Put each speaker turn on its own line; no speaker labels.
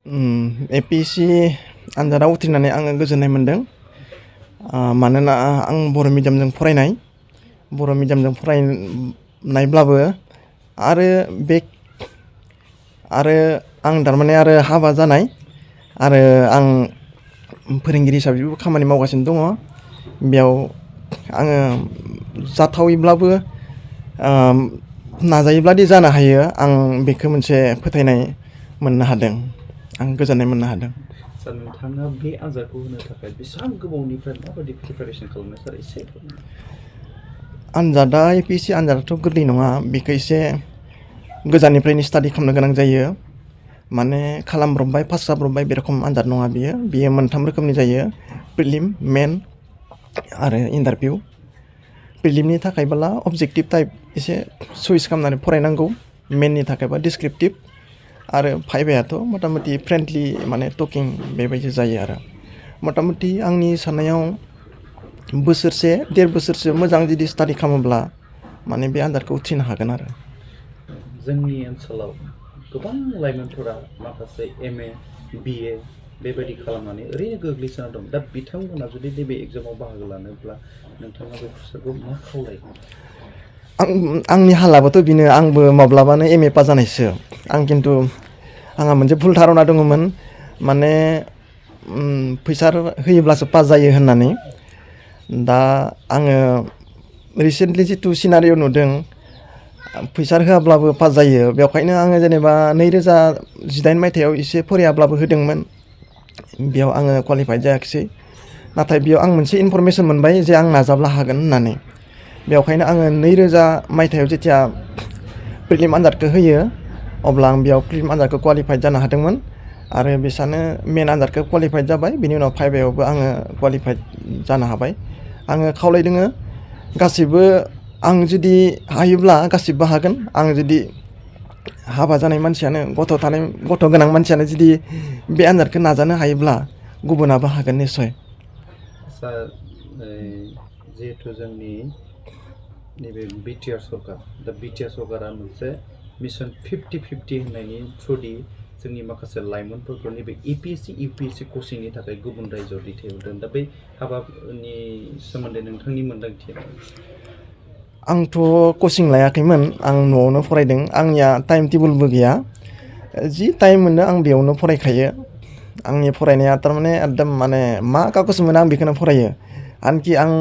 APSC आनजादाव उथ्रिनानै आङो गोजोननाय मोनदों। मानोना आं बर' मिडियामजों फरायनाय। बर' मिडियामजों फरायनायब्लाबो आरो आं थारमाने आरो हाबा जानाय आरो आं फोरोंगिरि हिसाबैबो खामानि मावगासिनो दङ। बेयाव आङो जाथावैब्लाबो नाजायोब्लादि जानो हायो, आं बेखौ मोनसे फोथायनाय मोननो हादों। आं गोजोननाय मोननो हादों।
सार, नोंथाङा बे आनजादखौ होनो थाखाय बेसेबां गोबावनिफ्राय माबायदि प्रिपारेसन खालामनाय सार एसे
आनजादा APSC आनजादाथ' गोरलै नङा। बेखौ एसे गोजाननिफ्रायनो स्टाडि खालामनो गोनां जायो। माने खालामब्रबबाय पास जाब्रबबाय बे रखम आनजाद नङा बियो। बियो मोनथाम रोखोमनि जायो, प्रिलिम, मेन आरो इन्टारभिउ। प्रिलिमनि थाखायब्ला अबजेक्टिभ टाइप एसे चुइस खालामनानै फरायनांगौ। मेननि थाखायबा डिसक्रिप्टिभ आरो भाइभायाथ' मथा मथि फ्रेन्डलि माने टकिं बेबायदि जायो आरो। मथा मथि आंनि साननायाव बोसोरसे देर बोसोरसो मोजां जुदि स्टाडि खालामोब्ला माने बे आनजादखौ उथ्रिनो हागोन आरो।
जोंनि ओनसोलाव गोबां लाइमोनफोरा माखासे MA, BA बेबायदि खालामनानै ओरैनो गोग्लैसोना दं। दा बिथांमोना जुदि नैबे एग्जामाव बाहागो लानोब्ला नोंथाङा बेफोरखौ मा खावलायगोन?
आंनि हालाबोथ' बेनो। आंबो माब्लाबानो MA पास जानायसो। खिन्थु आंहा मोनसे भुल धारना दङमोन, माने फैसा होयोब्लासो पास जायो होननानै। दा आङो रिसेन्टलि जिथु सिनारिय' नुदों, फैसा होआब्लाबो पास जायो। बेवहायनो आङो जेनेबा 2018 मायथाइयाव एसे फरायाब्लाबो होदोंमोन। बेयाव आङो क्वालिफाइड जायाखिसै। नाथाय बेयाव आं मोनसे इनफरमेसन मोनबाय जे आं नाजाब्ला हागोन होननानै। बेवखायनो आङो 2000 मायथाइयाव जेथिया प्रिलिम आनजादखौ होयो, अब्ला आं बेयाव प्रिलिम आनजादखौ क्वालिफाइड जानो हादोंमोन। आरो बिसानो मेन आनजादखौ क्वालिफाइड जाबाय। बिनि उनाव भाइभायावबो आङो क्वालिफाइड जानो हाबाय। आङो खावलायदोङो गासिबो, आं जुदि हायोब्ला गासिबो हागोन। आं जुदि हाबा जानाय मानसियानो, गथ' गोनां मानसियानो जुदि बे आनजादखौ नाजानो हायोब्ला गुबुनाबो हागोन निस्सय।
सार, जिहेथु जोंनि नैबे BTR सरकार, दा BTR सरकारा मोनसे मिशन 50-50 होननायनि थ्रुयै जोंनि माखासे लाइमोनफोरखौ नैबे APSC UPSC कचिंनि थाखाय गुबुन रायजोआव दैथायहरदों। दा बे हाबानि सोमोन्दै नोंथांनि मोन्दांथिया?
आंथ' कचिं लायाखैमोन, आं न'आवनो फरायदों। आंनिया टाइम टेबोलबो गैया। जि टाइम मोनो आं बेयावनो फरायखायो। आंनि फरायनाया थारमाने एकदम माने मा कागज मोनो आं बेखौनो फरायो। आनखि आं